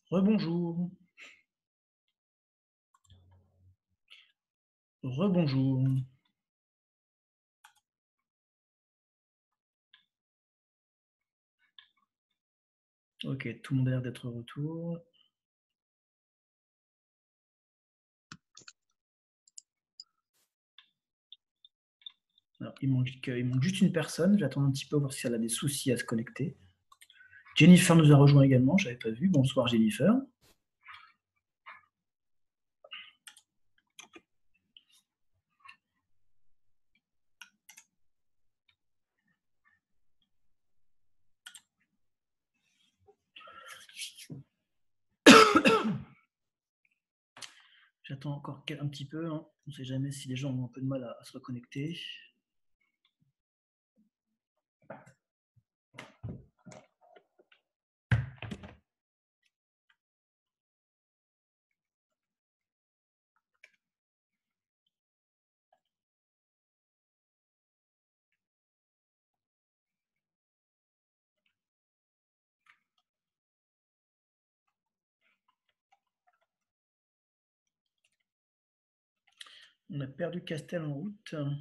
Rebonjour. Rebonjour. Ok, tout le monde a l'air d'être au retour. Alors, il manque juste une personne. J'attends un petit peu voir si elle a des soucis à se connecter. Jennifer nous a rejoint également, je n'avais pas vu. Bonsoir Jennifer. J'attends encore un petit peu. Hein. On ne sait jamais si les gens ont un peu de mal à se reconnecter. On a perdu Castel en route. Alors,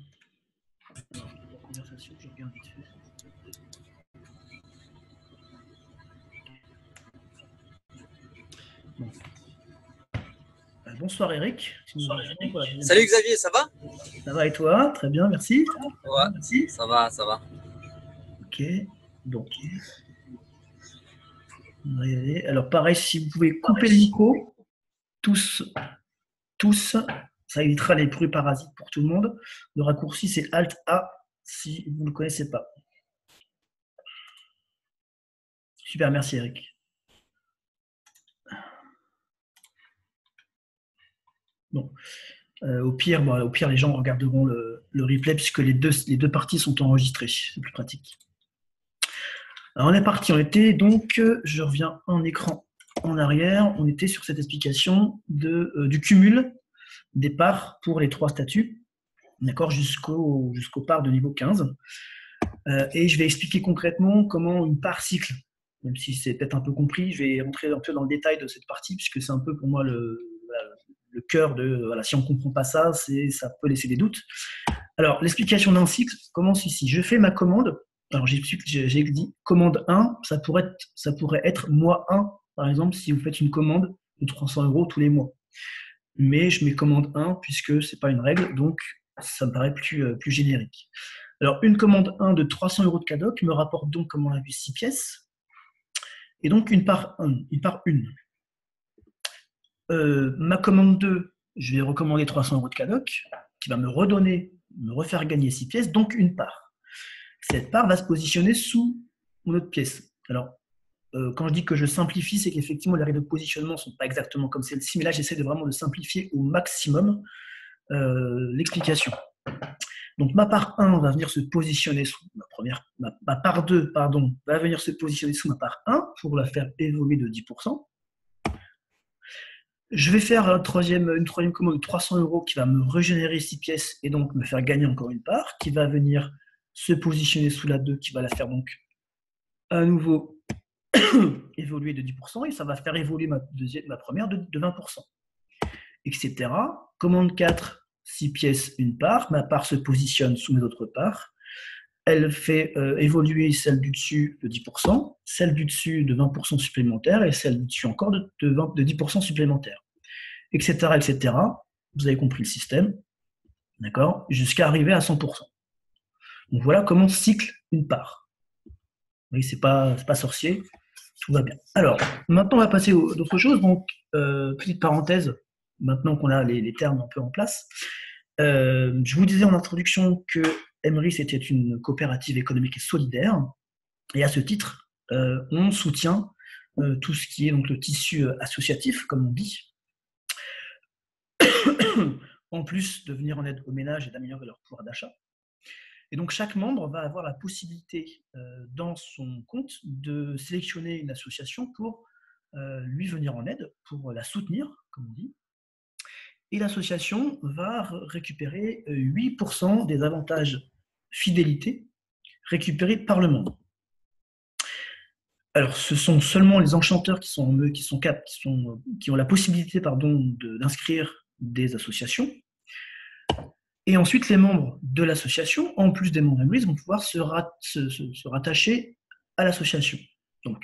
la conversation, je regarde vite fait. Bon. Bonsoir Eric. Salut Xavier, ça va? Ça va et toi? Très bien, merci. Ouais, merci. Ça va, ça va. Ok, donc on va y aller. Alors pareil, si vous pouvez couper le micro, tous, ça évitera les bruits parasites pour tout le monde. Le raccourci, c'est Alt-A si vous ne le connaissez pas. Super, merci Eric. Bon, au pire, les gens regarderont le replay puisque les deux parties sont enregistrées. C'est plus pratique. Alors on est parti, on était donc, je reviens en écran en arrière, on était sur cette explication du cumul des parts pour les trois statuts, d'accord, jusqu'au part de niveau 15. Et je vais expliquer concrètement comment une part cycle, même si c'est peut-être un peu compris, je vais rentrer un peu dans le détail de cette partie, puisque c'est un peu pour moi le cœur de, voilà, si on ne comprend pas ça, ça peut laisser des doutes. Alors, l'explication d'un cycle commence ici. Je fais ma commande. Alors, j'ai dit commande 1, ça pourrait être mois 1, par exemple, si vous faites une commande de 300 € tous les mois. Mais je mets commande 1 puisque ce n'est pas une règle, donc ça me paraît plus générique. Alors, une commande 1 de 300 € de CADOC me rapporte donc, comme on a vu, 6 pièces. Et donc, une part 1. Ma commande 2, je vais recommander 300 € de CADOC, qui va me refaire gagner 6 pièces, donc une part. Cette part va se positionner sous mon autre pièce. Alors, quand je dis que je simplifie, c'est qu'effectivement, les règles de positionnement ne sont pas exactement comme celle-ci, mais là, j'essaie vraiment de simplifier au maximum l'explication. Donc, ma part 1 va venir se positionner sous ma part 2, pardon, va venir se positionner sous ma part 1 pour la faire évoluer de 10%. Je vais faire une troisième commande de 300 € qui va me régénérer 6 pièces et donc me faire gagner encore une part, qui va venir se positionner sous la 2, qui va la faire donc à nouveau évoluer de 10%, et ça va faire évoluer ma première de 20%, etc. Commande 4, 6 pièces, une part. Ma part se positionne sous mes autres parts. Elle fait évoluer celle du dessus de 10%, celle du dessus de 20% supplémentaire, et celle du dessus encore de 10% supplémentaire, etc., etc. Vous avez compris le système, d'accord, jusqu'à arriver à 100%. Donc voilà comment cycle une part. Oui, c'est pas sorcier, tout va bien. Alors, maintenant, on va passer à d'autres choses. Donc, petite parenthèse, maintenant qu'on a les termes un peu en place. Je vous disais en introduction que Emery, c'était une coopérative économique et solidaire. Et à ce titre, on soutient tout ce qui est donc le tissu associatif, comme on dit, en plus de venir en aide aux ménages et d'améliorer leur pouvoir d'achat. Et donc, chaque membre va avoir la possibilité, dans son compte, de sélectionner une association pour lui venir en aide, pour la soutenir, comme on dit. Et l'association va récupérer 8% des avantages fidélité récupérés par le membre. Alors, ce sont seulement les enchanteurs qui ont la possibilité, pardon, d'inscrire des associations. Et ensuite, les membres de l'association, en plus des membres Emrys, vont pouvoir se rattacher à l'association. Donc,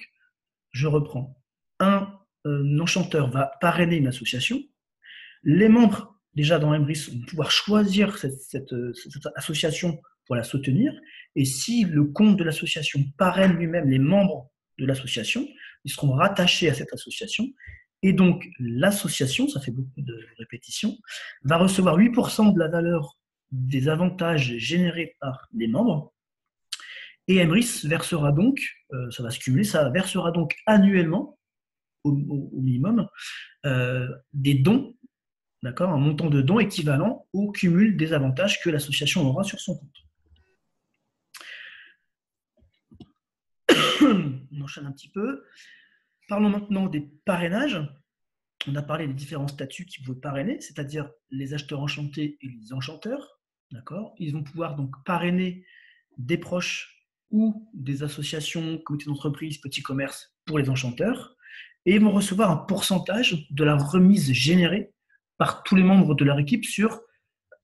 je reprends. Un enchanteur va parrainer une association. Les membres, déjà dans Emrys, vont pouvoir choisir cette association pour la soutenir. Et si le compte de l'association parraine lui-même les membres de l'association, ils seront rattachés à cette association. Et donc, l'association, ça fait beaucoup de répétitions, va recevoir 8% de la valeur des avantages générés par les membres. Et Emrys versera donc, ça va se cumuler, ça versera donc annuellement, au minimum, des dons, d'accord, un montant de dons équivalent au cumul des avantages que l'association aura sur son compte. On enchaîne un petit peu. Parlons maintenant des parrainages. On a parlé des différents statuts qui peuvent parrainer, c'est-à-dire les acheteurs enchantés et les enchanteurs. D'accord. Ils vont pouvoir donc parrainer des proches ou des associations, comités d'entreprise, petits commerces pour les enchanteurs. Et ils vont recevoir un pourcentage de la remise générée par tous les membres de leur équipe sur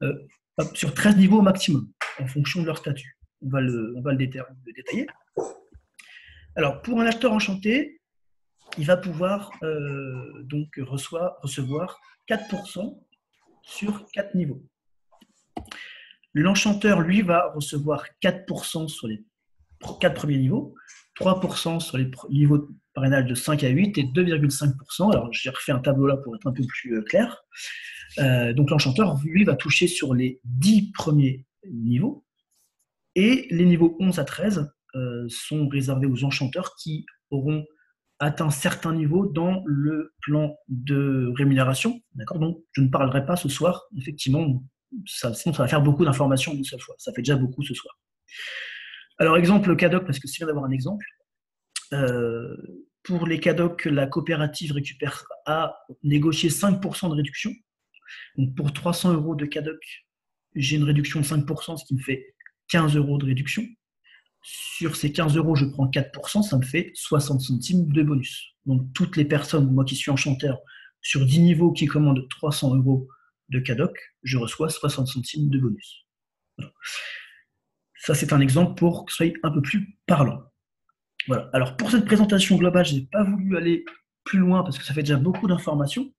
13 niveaux au maximum, en fonction de leur statut. On va le détailler. Alors, pour un acheteur enchanté, il va pouvoir donc recevoir 4% sur 4 niveaux. L'enchanteur, lui, va recevoir 4% sur les 4 premiers niveaux, 3% sur les niveaux de parrainage de 5 à 8 et 2,5%. Alors, j'ai refait un tableau là pour être un peu plus clair. Donc, l'enchanteur, lui, va toucher sur les 10 premiers niveaux et les niveaux 11 à 13 sont réservés aux enchanteurs qui auront atteint certains niveaux dans le plan de rémunération. D'accord. Donc, je ne parlerai pas ce soir. Effectivement, sinon, ça va faire beaucoup d'informations d'une seule fois. Ça fait déjà beaucoup ce soir. Alors, exemple CADOC, parce que c'est bien d'avoir un exemple. Pour les CADOC, la coopérative récupère à négocier 5% de réduction. Donc, pour 300 € de CADOC, j'ai une réduction de 5%, ce qui me fait 15 € de réduction. Sur ces 15 €, je prends 4%, ça me fait 60 centimes de bonus. Donc, toutes les personnes, moi qui suis enchanteur, sur 10 niveaux qui commandent 300 € de CADOC, je reçois 60 centimes de bonus. Voilà. Ça, c'est un exemple pour que ce soit un peu plus parlant. Voilà. Alors, pour cette présentation globale, je n'ai pas voulu aller plus loin parce que ça fait déjà beaucoup d'informations.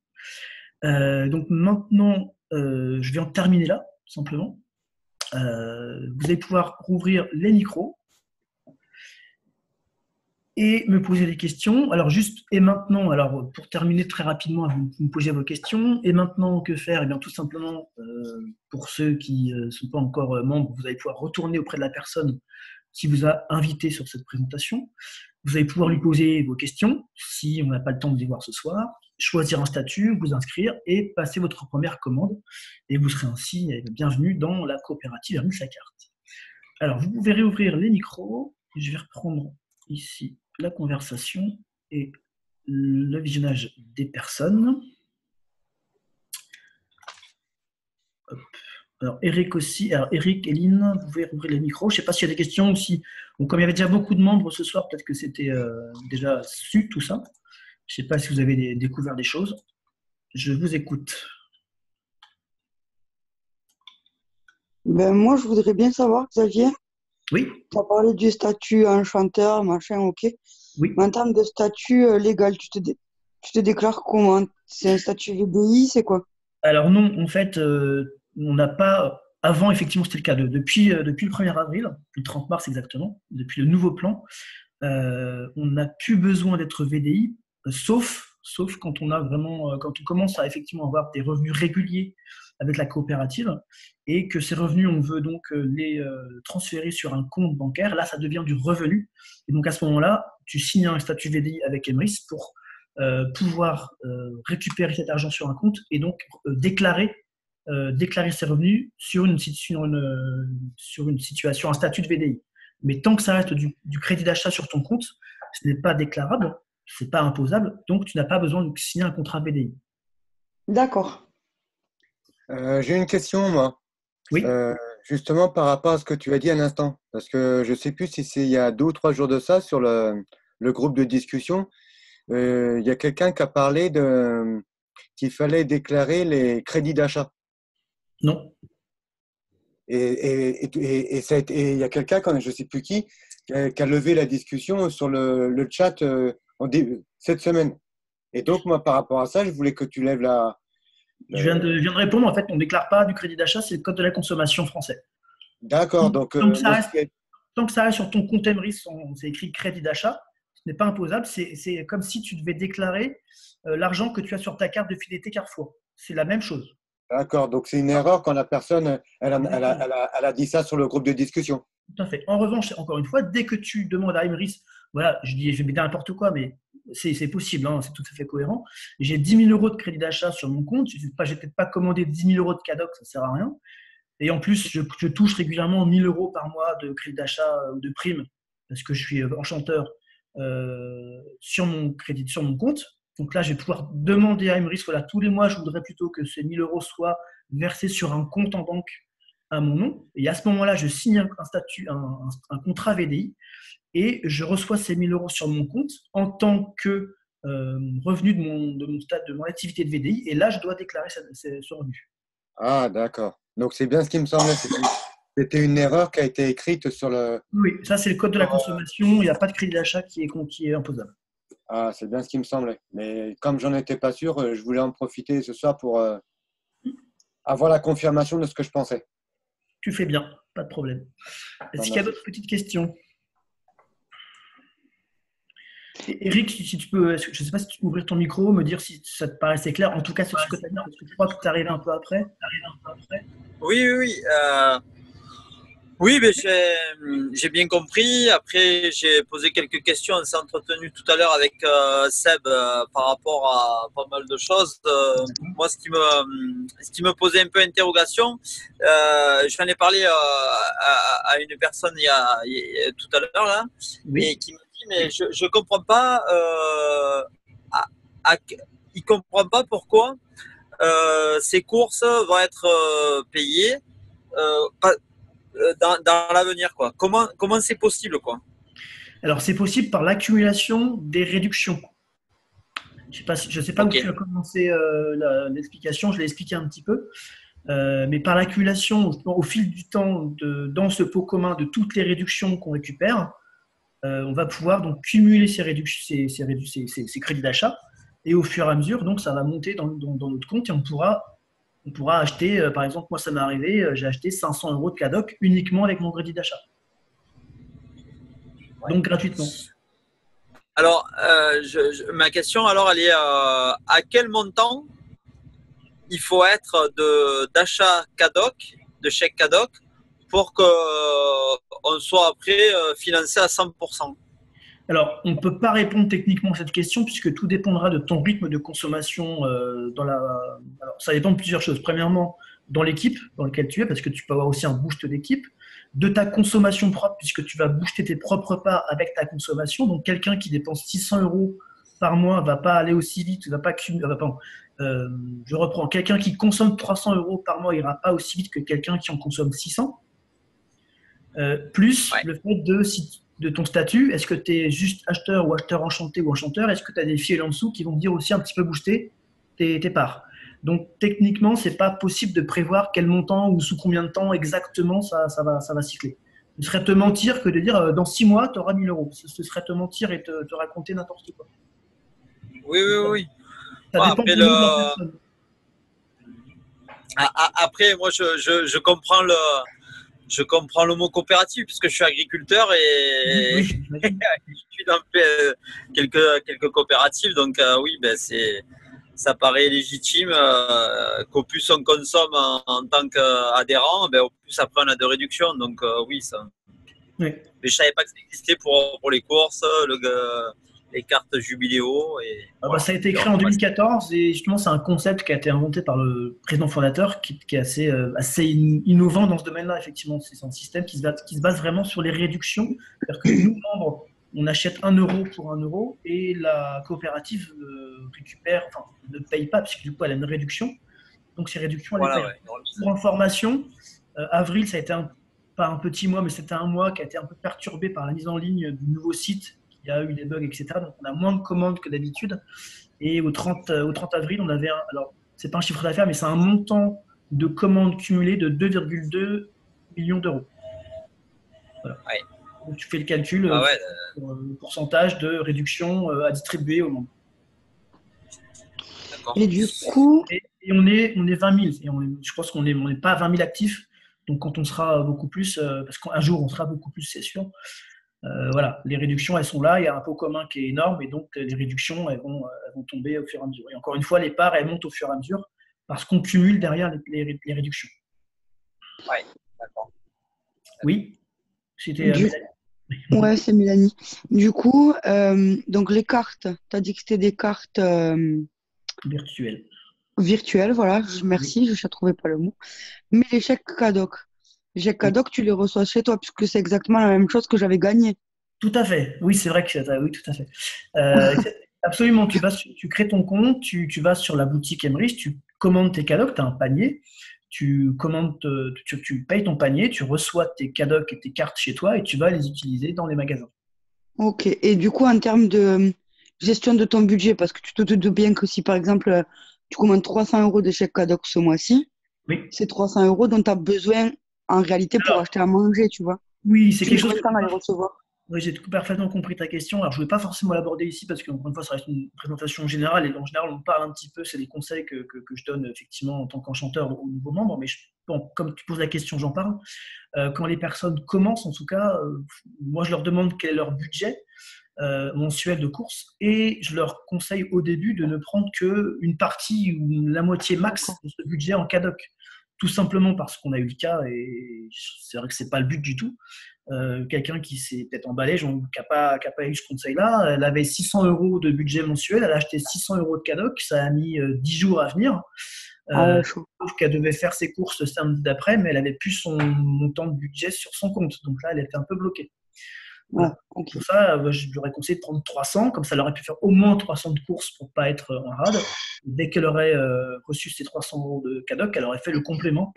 Donc, maintenant, je vais en terminer là, simplement. Vous allez pouvoir rouvrir les micros et me poser des questions. Alors, juste, et maintenant, alors pour terminer très rapidement, vous me posez vos questions. Et maintenant, que faire? Eh bien, tout simplement, pour ceux qui ne sont pas encore membres, vous allez pouvoir retourner auprès de la personne qui vous a invité sur cette présentation. Vous allez pouvoir lui poser vos questions, si on n'a pas le temps de les voir ce soir, choisir un statut, vous inscrire et passer votre première commande. Et vous serez ainsi bienvenu dans la coopérative Hermès à carte. Alors, vous pouvez réouvrir les micros. Je vais reprendre ici la conversation et le visionnage des personnes. Hop. Alors, Eric aussi. Alors, Eric, Eline, vous pouvez rouvrir les micros. Je ne sais pas s'il y a des questions aussi. Bon, comme il y avait déjà beaucoup de membres ce soir, peut-être que c'était déjà su tout ça. Je ne sais pas si vous avez découvert des choses. Je vous écoute. Ben, moi, je voudrais bien savoir, Xavier, Oui, tu as parlé du statut enchanteur, machin, ok. oui. Mais en termes de statut légal, tu te déclares comment? C'est un statut VDI, c'est quoi? Alors non, en fait, on n'a pas. Avant, effectivement, c'était le cas. Depuis le 1er avril, le 30 mars exactement, depuis le nouveau plan, on n'a plus besoin d'être VDI, sauf quand on a vraiment, quand on commence à effectivement avoir des revenus réguliers avec la coopérative et que ces revenus, on veut donc les transférer sur un compte bancaire. Là, ça devient du revenu. Et donc à ce moment-là, tu signes un statut VDI avec Emrys pour pouvoir récupérer cet argent sur un compte et donc déclarer ses revenus sur une situation, un statut de VDI. Mais tant que ça reste du crédit d'achat sur ton compte, ce n'est pas déclarable, ce n'est pas imposable, donc tu n'as pas besoin de signer un contrat VDI. D'accord. J'ai une question, moi. Oui. Justement par rapport à ce que tu as dit un instant, parce que je ne sais plus si c'est il y a 2 ou 3 jours de ça sur le groupe de discussion, il y a quelqu'un qui a parlé qu'il fallait déclarer les crédits d'achat. Non. Et il y a quelqu'un, je ne sais plus qui a levé la discussion sur le chat cette semaine. Et donc, moi, par rapport à ça, je voulais que tu lèves Je viens de répondre. En fait, on ne déclare pas du crédit d'achat, c'est le code de la consommation français. D'accord. Donc, Tant que ça reste sur ton compte Emeris, c'est écrit crédit d'achat, ce n'est pas imposable. C'est comme si tu devais déclarer l'argent que tu as sur ta carte de fidélité Carrefour. C'est la même chose. d'accord. Donc, c'est une erreur quand la personne elle a dit ça sur le groupe de discussion. Tout à fait. En revanche, encore une fois, dès que tu demandes à Emeris, voilà, je vais dire n'importe quoi, mais c'est possible, hein, c'est tout à fait cohérent. J'ai 10 000 euros de crédit d'achat sur mon compte. Je n'ai peut-être pas commandé 10 000 euros de cadoc, ça ne sert à rien. Et en plus, je touche régulièrement 1 000 euros par mois de crédit d'achat ou de prime parce que je suis enchanteur sur mon compte. Donc là, je vais pouvoir demander à Emeris, voilà, tous les mois, je voudrais plutôt que ces 1 000 euros soient versés sur un compte en banque à mon nom. Et à ce moment-là, je signe un contrat VDI et je reçois ces 1 000 euros sur mon compte en tant que revenu de mon activité de VDI. Et là, je dois déclarer ce revenu. Ah, d'accord. Donc, c'est bien ce qui me semblait. C'était une erreur qui a été écrite sur le… Oui, ça, c'est le code de la consommation. Il n'y a pas de crédit d'achat qui est imposable. Ah, c'est bien ce qui me semblait. Mais comme j'en étais pas sûr, je voulais en profiter ce soir pour avoir la confirmation de ce que je pensais. Tu fais bien, pas de problème. Est-ce qu'il y a d'autres petites questions? Eric, si tu peux, je ne sais pas si tu peux ouvrir ton micro, me dire si ça te paraissait clair. En tout cas, sur ce que tu as dit, parce que je crois que tu arrives un peu après. Oui, oui, oui. Oui, mais j'ai bien compris. Après, j'ai posé quelques questions. On s'est entretenu tout à l'heure avec Seb par rapport à pas mal de choses. Moi, ce qui me posait un peu interrogation, j'en ai parlé à une personne tout à l'heure là, Oui. et qui me dit mais je comprends pas. Il comprend pas pourquoi ces courses vont être payées. Dans l'avenir, quoi. Comment c'est possible, quoi? Alors, c'est possible par l'accumulation des réductions. Je ne sais pas où tu as commencé l'explication, je l'ai expliqué un petit peu. Mais par l'accumulation au fil du temps dans ce pot commun de toutes les réductions qu'on récupère, on va pouvoir donc cumuler ces crédits d'achat et au fur et à mesure, donc ça va monter dans notre compte et on pourra acheter, par exemple, moi ça m'est arrivé, j'ai acheté 500 euros de cadoc uniquement avec mon crédit d'achat. Ouais. Donc gratuitement. Alors, ma question, alors, elle est à quel montant il faut être d'achat cadoc, de chèque cadoc, pour qu'on soit après financé à 100%? Alors, on ne peut pas répondre techniquement à cette question puisque tout dépendra de ton rythme de consommation Alors, ça dépend de plusieurs choses. Premièrement, dans l'équipe dans laquelle tu es, parce que tu peux avoir aussi un boost d'équipe, de ta consommation propre, puisque tu vas booster tes propres parts avec ta consommation. Donc, quelqu'un qui dépense 600 euros par mois ne va pas aller aussi vite, va pas je reprends. Quelqu'un qui consomme 300 euros par mois n'ira pas aussi vite que quelqu'un qui en consomme 600. Plus le fait de ton statut, est-ce que tu es juste acheteur ou acheteur enchanté ou enchanteur? Est-ce que tu as des filles en dessous qui vont dire aussi un petit peu booster tes parts? Donc techniquement, c'est pas possible de prévoir quel montant ou sous combien de temps exactement ça va cycler. Ce serait te mentir que de dire dans 6 mois, tu auras 1 000 euros. Ce serait te mentir et te raconter n'importe quoi. Oui. Ça dépend de la personne. Après, moi, je comprends je comprends le mot coopérative puisque je suis agriculteur et je suis dans quelques coopératives. Donc oui, ça paraît légitime qu'au plus on consomme en tant qu'adhérent, au plus après on a de réduction. Donc oui, ça. Oui. Mais je ne savais pas que ça existait pour les courses, les cartes Jubiléo. Voilà. Ça a été créé en 2014 et justement c'est un concept qui a été inventé par le président fondateur qui est assez innovant dans ce domaine-là. Effectivement, c'est un système qui se base vraiment sur les réductions. C'est-à-dire que nous, membres, on achète 1 euro pour 1 euro et la coopérative ne paye pas puisque du coup elle a une réduction. Donc ces réductions, elle les paye. Pour information, avril, ça a été pas un petit mois, mais c'était un mois qui a été un peu perturbé par la mise en ligne du nouveau site qu'il y a eu des bugs, etc. Donc, on a moins de commandes que d'habitude. Et au 30 avril, on avait alors, c'est pas un chiffre d'affaires, mais c'est un montant de commandes cumulées de 2,2 millions d'euros. Voilà. Ouais. Donc, tu fais le calcul Ah ouais, sur le pourcentage de réduction à distribuer au monde. d'accord. Et du coup, Et on est 20 000. Je pense qu'on n'est pas 20 000 actifs. Donc, quand on sera beaucoup plus, parce qu'un jour, on sera beaucoup plus, c'est sûr. Voilà, les réductions, elles sont là. Il y a un pot commun qui est énorme. Et donc, les réductions, elles vont tomber au fur et à mesure. Et encore une fois, les parts, elles montent au fur et à mesure parce qu'on cumule derrière les réductions. Ouais, d'accord. Oui, c'était du... Mélanie. ouais, c'est Mélanie. Du coup, donc les cartes, tu as dit que c'était des cartes Virtuelle. virtuelles, voilà. Merci, je ne trouvais pas le mot. Mais les chèques cadeaux. Les chèques Oui. cadeaux, tu les reçois chez toi, puisque c'est exactement la même chose que j'avais gagné. Tout à fait. Oui, c'est vrai que oui, tout à fait. Absolument. Tu crées ton compte, tu vas sur la boutique Emrich, tu commandes tes cadeaux, tu as un panier, tu commandes, tu payes ton panier, tu reçois tes cadeaux et tes cartes chez toi et tu vas les utiliser dans les magasins. Ok. Et du coup, en termes de gestion de ton budget, parce que tu te doutes bien que si, par exemple, tu commandes 300 euros de chèques cadeaux ce mois-ci, Oui. c'est 300 euros dont tu as besoin en réalité pour Alors, acheter à manger, tu vois. oui, c'est Tu mets quelque chose combien que de temps à les recevoir? oui, j'ai parfaitement compris ta question. Alors, je ne voulais pas forcément l'aborder ici parce qu'encore une fois, ça reste une présentation générale et en général, on parle un petit peu, c'est des conseils que je donne effectivement en tant qu'enchanteur aux nouveaux membres. Mais bon, comme tu poses la question, j'en parle. Quand les personnes commencent, en tout cas, moi, je leur demande quel est leur budget mensuel de course et je leur conseille au début de ne prendre qu'une partie ou la moitié max D'accord. de ce budget en cadoc. Tout simplement parce qu'on a eu le cas et c'est vrai que c'est pas le but du tout. Quelqu'un qui s'est peut-être emballé, qui n'a pas eu ce conseil-là, elle avait 600 euros de budget mensuel, elle a acheté 600 euros de cadoc, ça a mis 10 jours à venir. Ah Euh, ouais, chaud. Sauf qu'elle devait faire ses courses le samedi d'après, mais elle avait plus son montant de budget sur son compte. Donc là, elle était un peu bloquée. Ouais, Voilà. ok. Pour ça, je lui aurais conseillé de prendre 300, comme ça elle aurait pu faire au moins 300 de courses pour ne pas être en rade. Dès qu'elle aurait reçu ses 300 euros de cadoc, elle aurait fait le complément.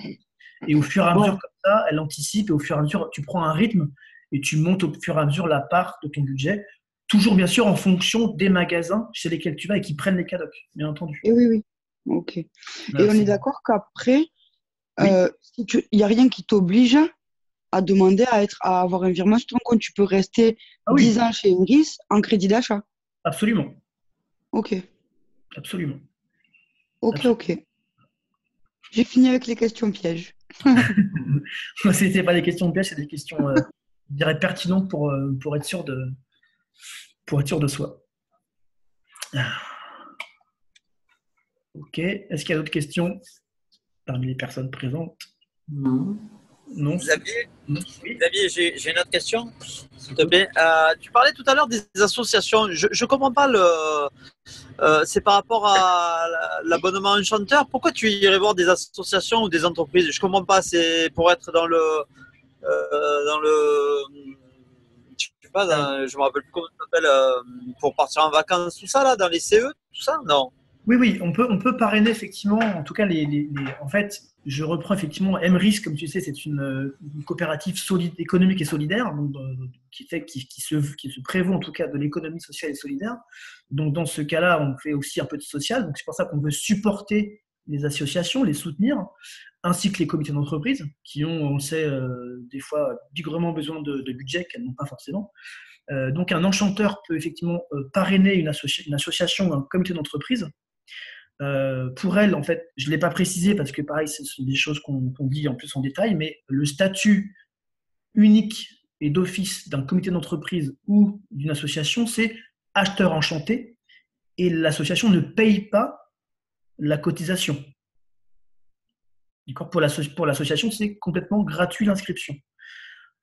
Et au fur et à Ouais, mesure, comme ça, elle anticipe et au fur et à mesure, tu prends un rythme et tu montes au fur et à mesure la part de ton budget. Toujours bien sûr en fonction des magasins chez lesquels tu vas et qui prennent les cadocs, bien entendu. et oui, oui. Ok. Et Voilà, on est d'accord qu'après, oui, il n'y a rien qui t'oblige à demander à avoir un virement sur ton compte. Tu peux rester ah 10 oui, ans chez Iris en crédit d'achat. absolument, Ok, absolument, ok, absolument. ok. J'ai fini avec les questions pièges. C'était pas des questions de piège, c'est des questions, je dirais, pertinentes pour pour être sûr de soi. Ok. Est-ce qu'il y a d'autres questions parmi les personnes présentes? Non. Non. Xavier, Non. Oui. Xavier, j'ai une autre question, s'il te plaît. Tu parlais tout à l'heure des associations. Je ne comprends pas c'est par rapport à l'abonnement enchanteur. Pourquoi tu irais voir des associations ou des entreprises? Je ne comprends pas. C'est pour être dans le, je sais pas, je me rappelle plus comment ça s'appelle, pour partir en vacances, tout ça là, dans les CE, tout ça? Non. Oui, oui, on peut parrainer effectivement, en tout cas, en fait, je reprends effectivement MRIS, comme tu sais, c'est une coopérative économique et solidaire, donc, qui se prévaut en tout cas de l'économie sociale et solidaire. Donc dans ce cas-là, on fait aussi un peu de social, donc c'est pour ça qu'on veut supporter les associations, les soutenir, ainsi que les comités d'entreprise, qui ont, on le sait, des fois bigrement besoin de budget qu'elles n'ont pas forcément. Donc un enchanteur peut effectivement parrainer une association ou un comité d'entreprise. Pour elle, en fait, je ne l'ai pas précisé parce que pareil, ce sont des choses qu'on dit en plus en détail, mais le statut unique et d'office d'un comité d'entreprise ou d'une association, c'est acheteur enchanté et l'association ne paye pas la cotisation. Pour l'association, c'est complètement gratuit l'inscription.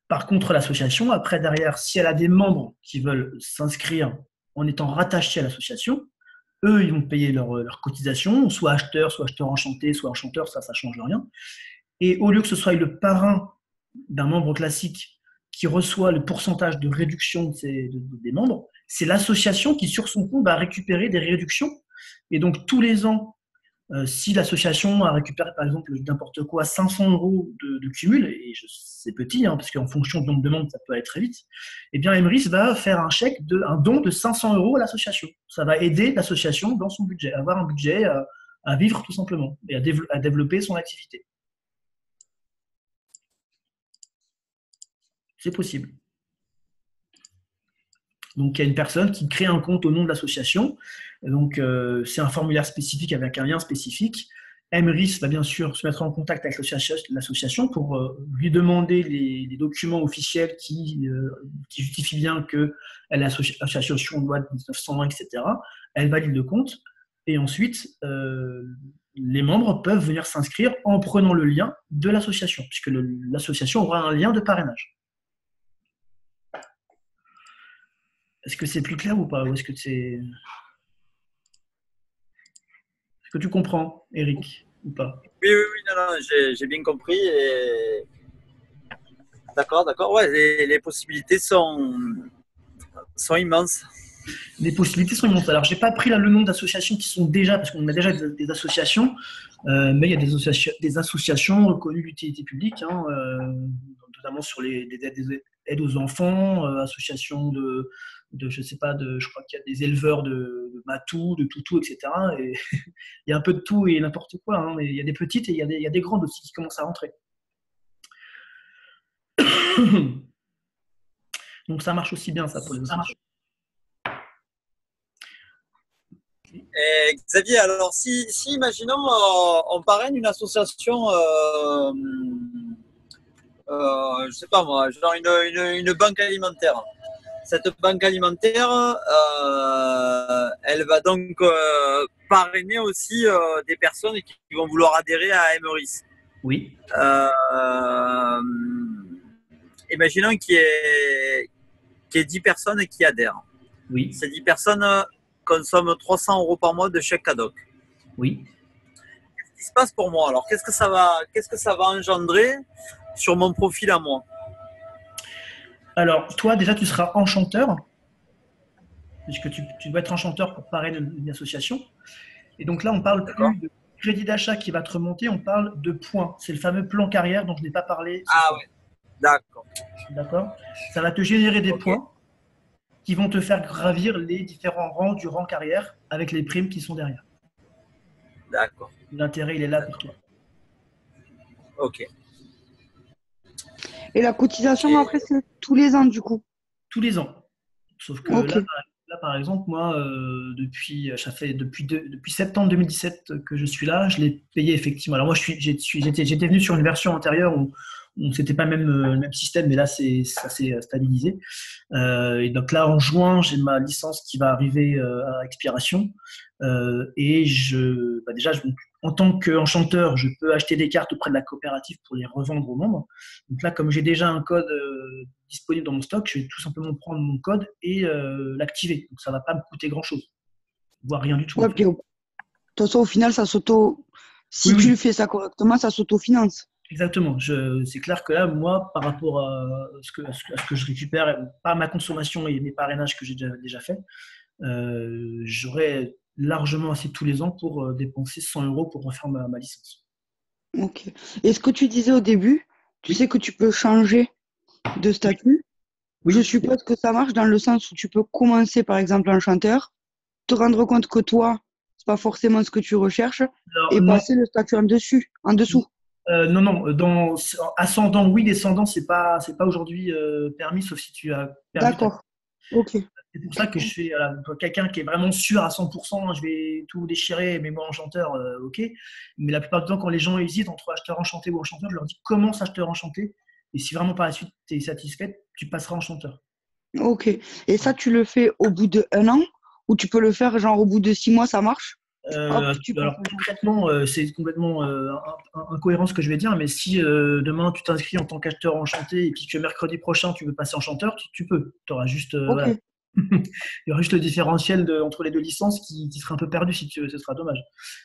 Par contre, l'association, après, derrière, si elle a des membres qui veulent s'inscrire en étant rattachés à l'association, eux, ils vont payer leur cotisation, soit acheteur enchanté, soit enchanteur, ça ne change rien. Et au lieu que ce soit le parrain d'un membre classique qui reçoit le pourcentage de réduction des membres, c'est l'association qui, sur son compte, va récupérer des réductions. Et donc, tous les ans, Si l'association a récupéré, par exemple, n'importe quoi, 500 euros de cumul, et c'est petit, hein, parce qu'en fonction du nombre de membres, ça peut aller très vite, eh bien, Emrys va faire un don de 500 euros à l'association. Ça va aider l'association dans son budget, à avoir un budget à vivre tout simplement, et à développer son activité. C'est possible. Donc, il y a une personne qui crée un compte au nom de l'association. Donc, c'est un formulaire spécifique avec un lien spécifique. Emrys va bien sûr se mettre en contact avec l'association pour lui demander les documents officiels qui justifient bien qu'elle est l'association loi de 1901, etc. Elle valide le compte. Et ensuite, les membres peuvent venir s'inscrire en prenant le lien de l'association, puisque l'association aura un lien de parrainage. Est-ce que c'est plus clair ou pas? Ou est-ce que tu comprends, Eric, ou pas? Oui, non, j'ai bien compris. D'accord. Ouais, les possibilités sont immenses. Les possibilités sont immenses. Alors, je n'ai pas pris le nom d'associations qui sont déjà, parce qu'on a déjà des associations, mais il y a des associations reconnues d'utilité publique, hein, notamment sur des aides aux enfants, associations je sais pas, je crois qu'il y a des éleveurs de matous, de toutous, etc. Et il y a un peu de tout et n'importe quoi, hein, mais il y a des petites et il y a des grandes aussi qui commencent à rentrer. Donc ça marche aussi bien, ça, pour les associations. Et Xavier, alors si imaginons on parraine une association, je sais pas moi, genre une banque alimentaire. Cette banque alimentaire, elle va donc parrainer aussi des personnes qui vont vouloir adhérer à Emrys. Oui. Imaginons qu'il y ait 10 personnes qui adhèrent. Oui. Ces 10 personnes consomment 300 euros par mois de chèque cadeau. Oui. Qu'est-ce qui se passe pour moi? Alors, qu'est-ce que ça va engendrer sur mon profil à moi? Alors, toi, déjà, tu seras enchanteur, puisque tu dois être enchanteur pour parrainer une association. Et donc là, on parle plus de crédit d'achat qui va te remonter, on parle de points. C'est le fameux plan carrière dont je n'ai pas parlé. Ah ouais, d'accord. D'accord. Ça va te générer des points qui vont te faire gravir les différents rangs du rang carrière avec les primes qui sont derrière. D'accord. L'intérêt, il est là pour toi. Ok. Et la cotisation, après, c'est tous les ans, du coup? Tous les ans. Sauf que là, par exemple, moi, depuis septembre 2017 que je suis là, je l'ai payé effectivement. Alors moi, j'étais venu sur une version antérieure où c'était pas le même système, mais là, ça s'est stabilisé. Et donc là, en juin, j'ai ma licence qui va arriver à expiration. Et déjà, en tant qu'enchanteur, je peux acheter des cartes auprès de la coopérative pour les revendre aux membres. Donc là, comme j'ai déjà un code disponible dans mon stock, je vais tout simplement prendre mon code et l'activer. Donc ça ne va pas me coûter grand-chose, voire rien du tout. Ouais, puis de toute façon, au final, si tu fais ça correctement, ça s'autofinance. Exactement. C'est clair que là, moi, par rapport à ce que je récupère, pas ma consommation et mes parrainages que j'ai déjà fait, j'aurais largement assez tous les ans pour dépenser 100 euros pour refaire ma licence. Ok. Et ce que tu disais au début, tu sais que tu peux changer de statut. Oui. Je suppose que ça marche dans le sens où tu peux commencer, par exemple, enchanteur, te rendre compte que toi, c'est pas forcément ce que tu recherches, et passer le statut en dessous. Non. Ascendant, oui, descendant, c'est pas aujourd'hui permis, sauf si tu as perdu. D'accord. Ok. C'est pour ça que je fais quelqu'un qui est vraiment sûr à 100%, je vais tout déchirer, mais moi enchanteur, ok. Mais la plupart du temps, quand les gens hésitent entre acheteur enchanté ou enchanteur, je leur dis commence acheteur enchanté. Et si vraiment par la suite tu es satisfaite, tu passeras enchanteur. Ok. Et ça, tu le fais au bout d'1 an ou tu peux le faire genre au bout de 6 mois, ça marche? Alors concrètement, c'est complètement incohérent ce que je vais dire, mais si demain tu t'inscris en tant qu'acheteur enchanté et puis que mercredi prochain tu veux passer enchanteur, tu peux. Tu auras juste voilà. Il y aura juste le différentiel entre les deux licences qui sera un peu perdu si ce sera dommage.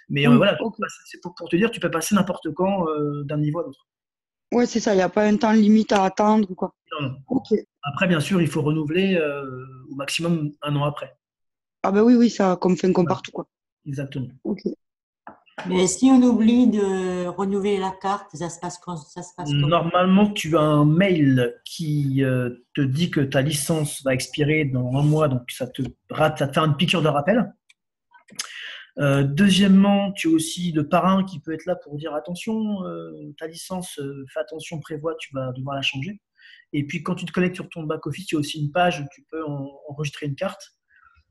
Mais voilà, c'est pour te dire, tu peux passer n'importe quand d'un niveau à l'autre. Ouais, c'est ça, il n'y a pas un temps limite à attendre ou quoi. Non. Ok. Après, bien sûr, il faut renouveler au maximum 1 an après. Ah bah oui, ça, comme partout, quoi. Exactement. Ok. Mais si on oublie de renouveler la carte, ça se passe comment? Normalement, tu as un mail qui te dit que ta licence va expirer dans un mois, donc ça te fait une piqûre de rappel. Deuxièmement, tu as aussi le parrain qui peut être là pour dire attention, ta licence, fais attention, prévois, tu vas devoir la changer. Et puis quand tu te connectes sur ton back-office, il y a aussi une page où tu peux enregistrer une carte.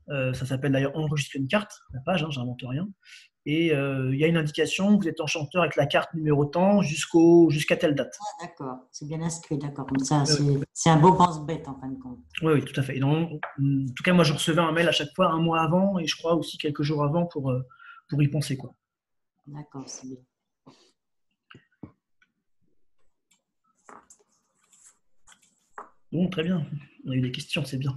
Ça s'appelle d'ailleurs enregistrer une carte, la page, hein, j'invente rien. Et il y a une indication, vous êtes enchanteur avec la carte numéro tant jusqu'à telle date. Ah, d'accord, c'est bien inscrit, d'accord. Comme ça, c'est un beau pense-bête en fin de compte. Oui, oui, tout à fait. Et donc, en tout cas, moi, je recevais un mail à chaque fois, un mois avant, et je crois aussi quelques jours avant pour y penser, quoi. D'accord, c'est bien. Bon, très bien. On a eu des questions, c'est bien.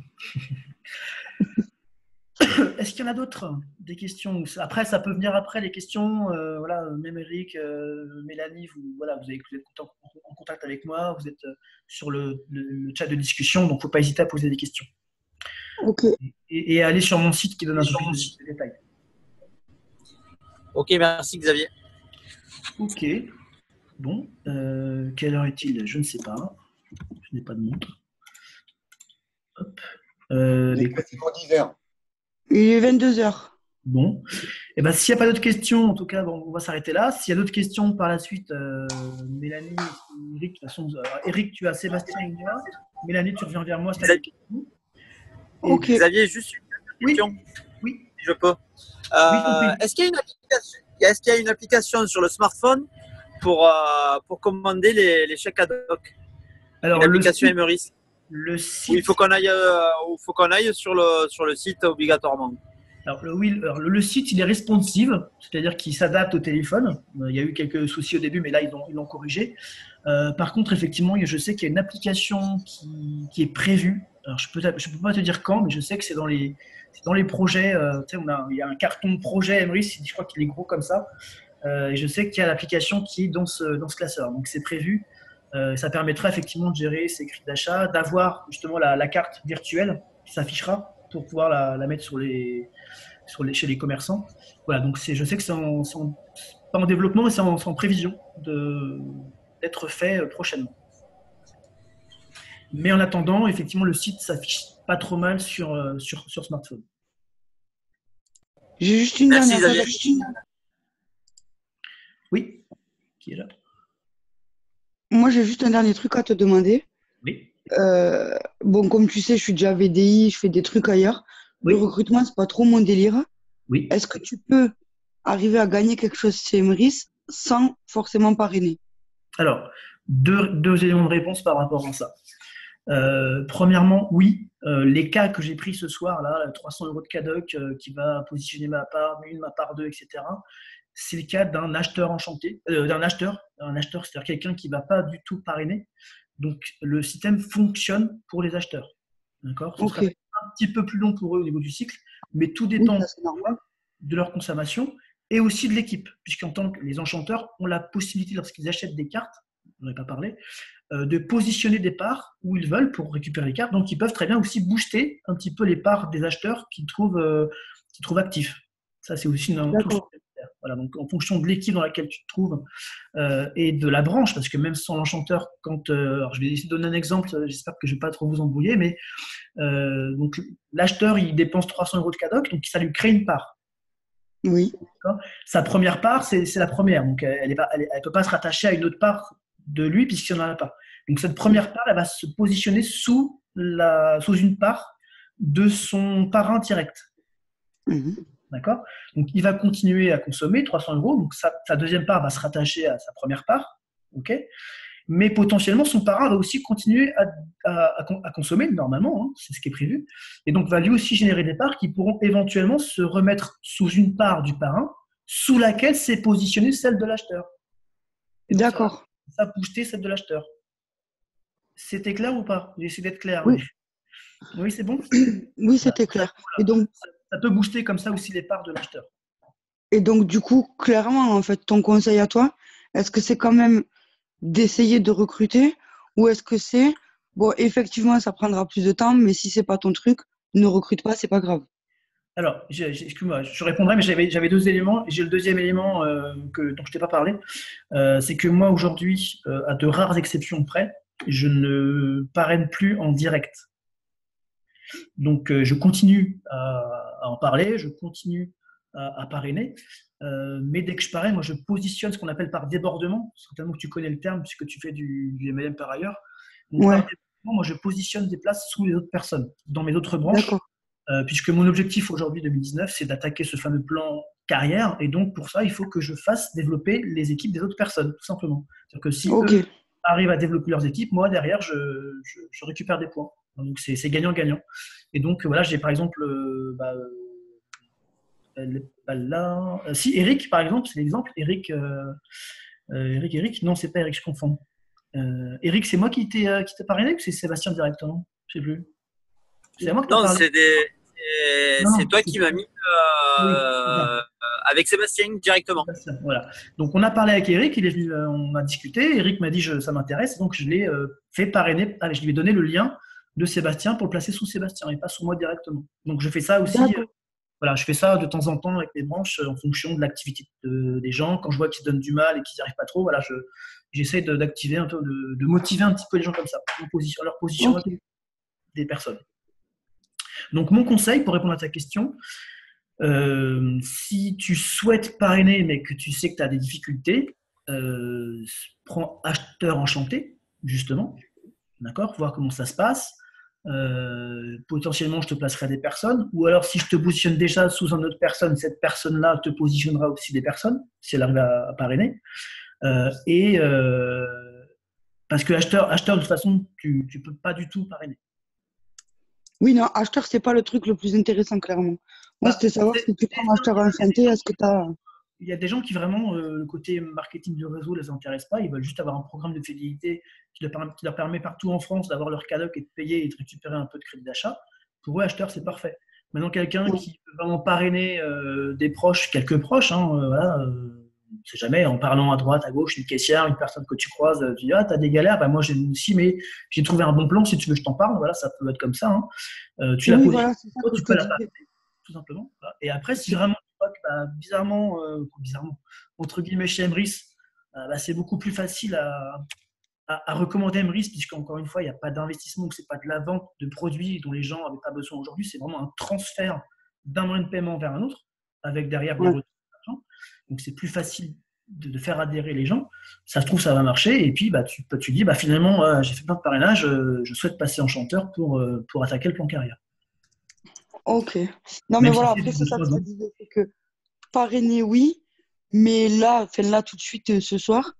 Est-ce qu'il y en a d'autres, des questions? Après, ça peut venir après les questions. Voilà, même Eric, Mélanie, vous êtes en contact avec moi, vous êtes sur le chat de discussion, donc il ne faut pas hésiter à poser des questions. Ok. Et aller sur mon site qui donne un peu plus de détails. Ok, merci Xavier. Ok. Bon, quelle heure est-il? Je ne sais pas. Je n'ai pas de montre. Hop. Il est quasiment 10 heures. Il est 22h. Bon. Et ben, s'il n'y a pas d'autres questions, en tout cas, bon, on va s'arrêter là. S'il y a d'autres questions par la suite, Mélanie, Eric, de toute façon, Eric, tu as Sébastien et moi. Mélanie, tu reviens vers moi si tu as des questions. Ok. Xavier, juste une question. Oui. Si je peux. Est-ce qu'il y a une application sur le smartphone pour commander les chèques ad hoc? Alors, une application Emeris. Le site. Il faut qu'on aille sur le site obligatoirement. Alors, le site, il est responsive, c'est-à-dire qu'il s'adapte au téléphone. Il y a eu quelques soucis au début, mais là, ils l'ont corrigé. Par contre, effectivement, je sais qu'il y a une application qui est prévue. Alors, je peux pas te dire quand, mais je sais que c'est dans les projets. Il y a un carton projet Emeris, je crois qu'il est gros comme ça. Et je sais qu'il y a l'application qui est dans ce classeur. Donc, c'est prévu. Ça permettra effectivement de gérer ses grilles d'achat, d'avoir justement la carte virtuelle qui s'affichera pour pouvoir la mettre chez les commerçants. Voilà, donc je sais que pas en développement, mais c'est en prévision d'être fait prochainement. Mais en attendant, effectivement, le site s'affiche pas trop mal sur smartphone. J'ai juste une Merci, dernière Xavier. question. Oui, qui est là? Moi, j'ai juste un dernier truc à te demander. Oui. Bon, comme tu sais, je suis déjà VDI, je fais des trucs ailleurs. Oui. Le recrutement, c'est pas trop mon délire. Oui. Est-ce que tu peux arriver à gagner quelque chose chez Emeris sans forcément parrainer? Alors, deux éléments de réponse par rapport à ça. Premièrement, oui, les cas que j'ai pris ce soir, là, 300 € de CADOC qui va positionner ma part 1, ma part 2, etc. C'est le cas d'un acheteur enchanté, un acheteur, c'est-à-dire quelqu'un qui ne va pas du tout parrainer. Donc, le système fonctionne pour les acheteurs. D'accord? Ce sera un petit peu plus long pour eux au niveau du cycle, mais tout dépend de leur consommation et aussi de l'équipe, puisqu'en tant que les enchanteurs ont la possibilité, lorsqu'ils achètent des cartes, on n'en a pas parlé, de positionner des parts où ils veulent pour récupérer les cartes. Donc, ils peuvent très bien aussi booster un petit peu les parts des acheteurs qu'ils trouvent actifs. Ça, c'est aussi une touche. Voilà, donc en fonction de l'équipe dans laquelle tu te trouves et de la branche, parce que même sans l'enchanteur, alors je vais essayer de donner un exemple, j'espère que je ne vais pas trop vous embrouiller, mais donc l'acheteur, il dépense 300 € de CADOC, donc ça lui crée une part. Oui. Sa première part, c'est la première, donc elle ne peut pas se rattacher à une autre part de lui puisqu'il n'y en a pas. Donc cette première part, elle va se positionner sous une part de son parrain direct. D'accord? Donc il va continuer à consommer 300 €, donc sa deuxième part va se rattacher à sa première part, ok? Mais potentiellement son parrain va aussi continuer à consommer normalement, hein, c'est ce qui est prévu, et donc va lui aussi générer des parts qui pourront éventuellement se remettre sous une part du parrain sous laquelle s'est positionnée celle de l'acheteur. D'accord. Ça va booster celle de l'acheteur. C'était clair ou pas? J'ai essayé d'être clair. Oui. Mais... Oui, c'est bon? Oui, c'était clair. Voilà. Et donc, ça peut booster comme ça aussi les parts de l'acheteur. Et donc, du coup, clairement, en fait, ton conseil à toi, est-ce que c'est quand même d'essayer de recruter ou est-ce que c'est, bon, effectivement, ça prendra plus de temps, mais si c'est pas ton truc, ne recrute pas, c'est pas grave? Alors, excuse-moi, je répondrai, mais j'avais deux éléments. J'ai le deuxième élément dont je t'ai pas parlé. C'est que moi, aujourd'hui, à de rares exceptions près, je ne parraine plus en direct. Donc, je continue à en parler, je continue à parrainer. Mais dès que je parraine, moi, je positionne ce qu'on appelle par débordement. Certainement que tu connais le terme puisque tu fais du MLM par ailleurs. Donc, Ouais, par débordement, moi, je positionne des places sous les autres personnes, dans mes autres branches. d'accord. Puisque mon objectif aujourd'hui 2019, c'est d'attaquer ce fameux plan carrière. Et donc, pour ça, il faut que je fasse développer les équipes des autres personnes, tout simplement. C'est-à-dire que si Ok. eux arrivent à développer leurs équipes, moi, derrière, je récupère des points. Donc, c'est gagnant-gagnant. Et donc, voilà, j'ai par exemple, là, si Eric, par exemple, c'est l'exemple. Eric, non, c'est pas Eric, je confonds. Eric, c'est moi qui t'ai parrainé ou c'est Sébastien directement? Je sais plus. C'est à moi que t'as Non, parlé. Non, c'est non, toi qui m'as mis oui, c'est ça. avec Sébastien directement. Voilà. Donc, on a parlé avec Eric, il est venu, on a discuté. Eric m'a dit ça m'intéresse, donc je l'ai fait parrainer. Je lui ai donné le lien de Sébastien pour le placer sous Sébastien et pas sous moi directement. Donc, je fais ça aussi. D'accord. Voilà, je fais ça de temps en temps avec mes branches en fonction de l'activité des gens. Quand je vois qu'ils se donnent du mal et qu'ils n'y arrivent pas trop, voilà, j'essaie d'activer un peu, de motiver un petit peu les gens comme ça, leur position Ok. des personnes. Donc, mon conseil pour répondre à ta question, si tu souhaites parrainer mais que tu sais que tu as des difficultés, prends acheteur enchanté, justement, d'accord, voir comment ça se passe. Potentiellement, je te placerai des personnes, ou alors si je te positionne déjà sous une autre personne, cette personne-là te positionnera aussi des personnes, si elle arrive à parrainer. Parce que acheteur, de toute façon, tu ne peux pas du tout parrainer. Oui, non, acheteur, c'est pas le truc le plus intéressant, clairement. Moi, Bah, c'était savoir si tu prends acheteur enchanté, est-ce que tu as. il y a des gens qui vraiment, le côté marketing de réseau ne les intéresse pas. Ils veulent juste avoir un programme de fidélité qui leur permet partout en France d'avoir leur cadeau et de payer et de récupérer un peu de crédit d'achat. Pour eux, acheteur, c'est parfait. Maintenant, quelqu'un Ouais. qui peut vraiment parrainer des proches, quelques proches, hein, voilà, on ne sait jamais, en parlant à droite, à gauche, une caissière, une personne que tu croises, tu dis, ah, t'as des galères, bah, moi j'ai aussi, mais j'ai trouvé un bon plan, si tu veux, je t'en parle, voilà, ça peut être comme ça. Hein. Tu la Oui, positionnes, voilà, c'est ça que tu je te peux la disais. parrainer, tout simplement. Voilà. Et après, si vraiment tu vois que bah, bizarrement, entre guillemets, chez Emrys, bah, c'est beaucoup plus facile à recommander Emrys, puisqu'encore une fois, il n'y a pas d'investissement, ce n'est pas de la vente de produits dont les gens n'avaient pas besoin aujourd'hui, c'est vraiment un transfert d'un moyen de paiement vers un autre, avec derrière des Ouais. retours d'argent. Donc c'est plus facile de faire adhérer les gens. Ça se trouve, ça va marcher, et puis bah, tu dis, bah, finalement, j'ai fait plein de parrainage, je souhaite passer en chanteur pour attaquer le plan carrière. Ok. Non, mais Même si voilà, c'est après, de c'est ça que 3 je te ans. disais, c'est que parrainer, oui, mais là, tout de suite, ce soir,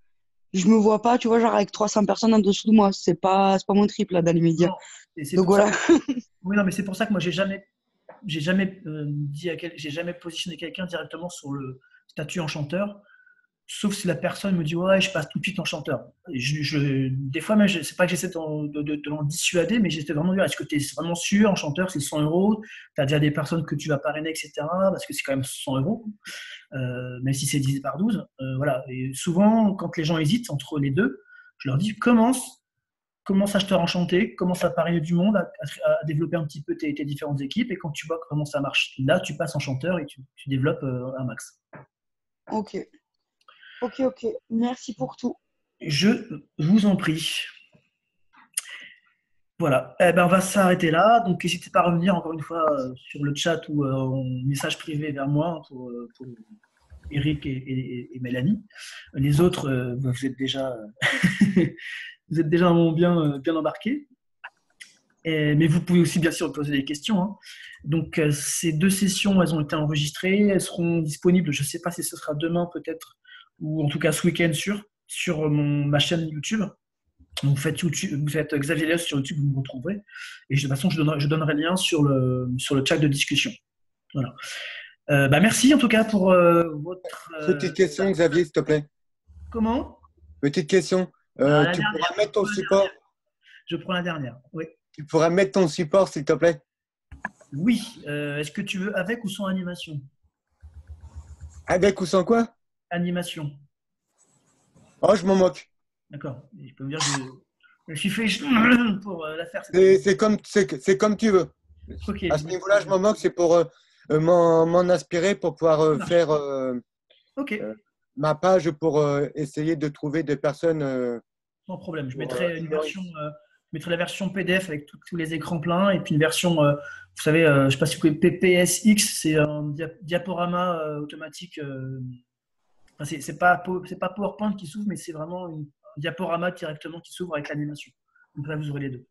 je me vois pas, tu vois, genre avec 300 personnes en dessous de moi. C'est pas mon trip, là, dans les médias. Non, et c'est Donc pour ça voilà. que, oui, non, mais c'est pour ça que moi, j'ai jamais j'ai jamais positionné quelqu'un directement sur le statut enchanteur, sauf si la personne me dit ouais, je passe tout de suite en chanteur. Et des fois, même, c'est pas que j'essaie de l'en dissuader, mais j'essaie vraiment de dire est-ce que tu es vraiment sûr, en chanteur, c'est 100 euros, tu as déjà des personnes que tu vas parrainer, etc. Parce que c'est quand même 100 euros, même si c'est divisé par 12. Voilà. Et souvent, quand les gens hésitent entre les deux, je leur dis commence acheteur enchanté, commence à parrainer du monde, à développer un petit peu tes différentes équipes, et quand tu vois comment ça marche, là, tu passes en chanteur et tu développes un max. Ok. Ok. Merci pour tout. Je vous en prie. Voilà. Eh ben, on va s'arrêter là. Donc, n'hésitez pas à revenir encore une fois sur le chat ou en message privé vers moi pour Eric et Mélanie. Les autres, vous êtes déjà, vous êtes déjà bien embarqués. Mais vous pouvez aussi bien sûr poser des questions. Hein. Donc ces deux sessions, elles ont été enregistrées, elles seront disponibles, je ne sais pas si ce sera demain peut-être, ou en tout cas ce week-end sur ma chaîne YouTube. Donc vous faites Xavier Léos sur YouTube, vous me retrouverez. Et de toute façon, je donnerai le lien sur le chat de discussion. Voilà. Merci en tout cas pour votre... Petite question, Xavier, s'il te plaît. Comment? Petite question. La Tu dernière, pourras mettre ton support. je prends la dernière, oui. Tu pourras mettre ton support, s'il te plaît. Oui. Est-ce que tu veux avec ou sans animation? Avec ou sans quoi? Animation. Oh, je m'en moque. D'accord. Je peux me dire que je suis fait pour la faire. C'est comme tu veux. Ok. À ce niveau-là, je m'en moque. C'est pour m'en inspirer pour pouvoir faire Ok, ma page pour essayer de trouver des personnes. sans problème. Je Pour, mettrai une version, je mettrai la version PDF avec tous les écrans pleins et puis une version, vous savez, je ne sais pas si vous connaissez PPSX, c'est un diaporama automatique. Enfin, c'est pas PowerPoint qui s'ouvre, mais c'est vraiment un diaporama directement qui s'ouvre avec l'animation. Donc là, vous aurez les deux.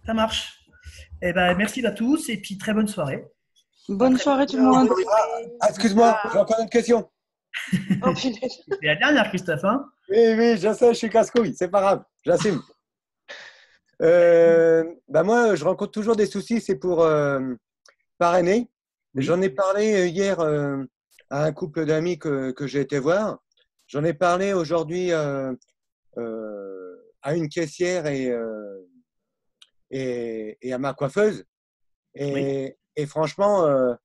Ça marche. Eh ben, merci à tous et puis très bonne soirée. Bonne soirée tout le monde. Excuse-moi, j'ai encore une question. Oh, punaise. C'est la dernière, Christophe. Hein, Oui, je sais, je suis casse-couille, c'est pas grave, j'assume. Moi, je rencontre toujours des soucis, c'est pour parrainer. J'en ai parlé hier à un couple d'amis que j'ai été voir. J'en ai parlé aujourd'hui à une caissière et à ma coiffeuse. Et franchement,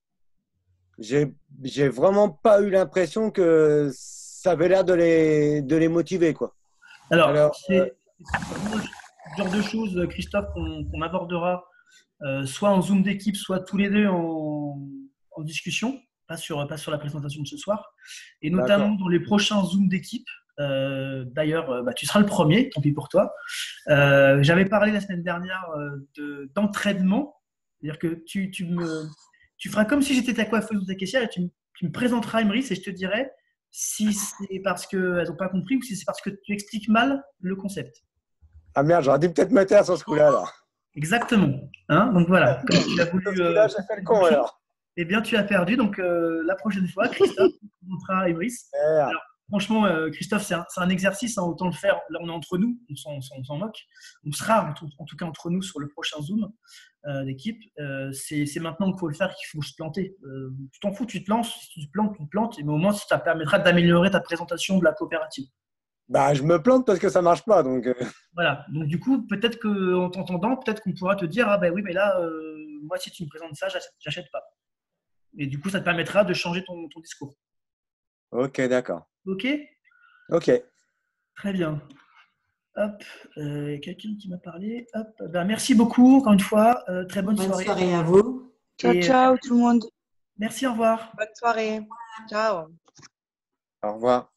j'ai vraiment pas eu l'impression que ça avait l'air de les motiver, quoi. Alors c'est vraiment le genre de choses, Christophe, qu'on abordera soit en Zoom d'équipe, soit tous les deux en discussion, pas sur la présentation de ce soir, et notamment dans les prochains Zoom d'équipe. D'ailleurs, tu seras le premier, tant pis pour toi. J'avais parlé la semaine dernière d'entraînement, c'est-à-dire que tu feras comme si j'étais ta coiffeuse ou ta caissière et tu me présenteras Emery et je te dirai si c'est parce qu'elles n'ont pas compris ou si c'est parce que tu expliques mal le concept. Ah merde, j'aurais dû peut-être me taire sur ce coup-là, alors. Exactement. Hein, donc voilà, comme tu as voulu. Là, j'ai fait le con, alors. Eh bien, tu as perdu. Donc la prochaine fois, Christophe montrera Emery. Alors, franchement, Christophe, c'est un exercice, hein, autant le faire. Là, on est entre nous, on s'en moque. On sera en tout cas entre nous sur le prochain Zoom d'équipe. C'est maintenant qu'il faut le faire, qu'il faut se planter. Tu t'en fous, tu te lances. Si tu te plantes, tu te plantes. Mais au moins, ça permettra d'améliorer ta présentation de la coopérative. Bah, je me plante parce que ça marche pas. Donc Voilà. Donc, du coup, peut-être qu'en t'entendant, peut-être qu'on pourra te dire ah ben oui, mais là, moi, si tu me présentes ça, j'achète pas. Et du coup, ça te permettra de changer ton discours. Ok, d'accord. Ok. Ok. Très bien. Hop, quelqu'un qui m'a parlé. Hop, ben, merci beaucoup encore une fois. Très bonne soirée. Bonne soirée à vous. Ciao, ciao tout le monde. Merci, au revoir. Bonne soirée. Ciao. Au revoir.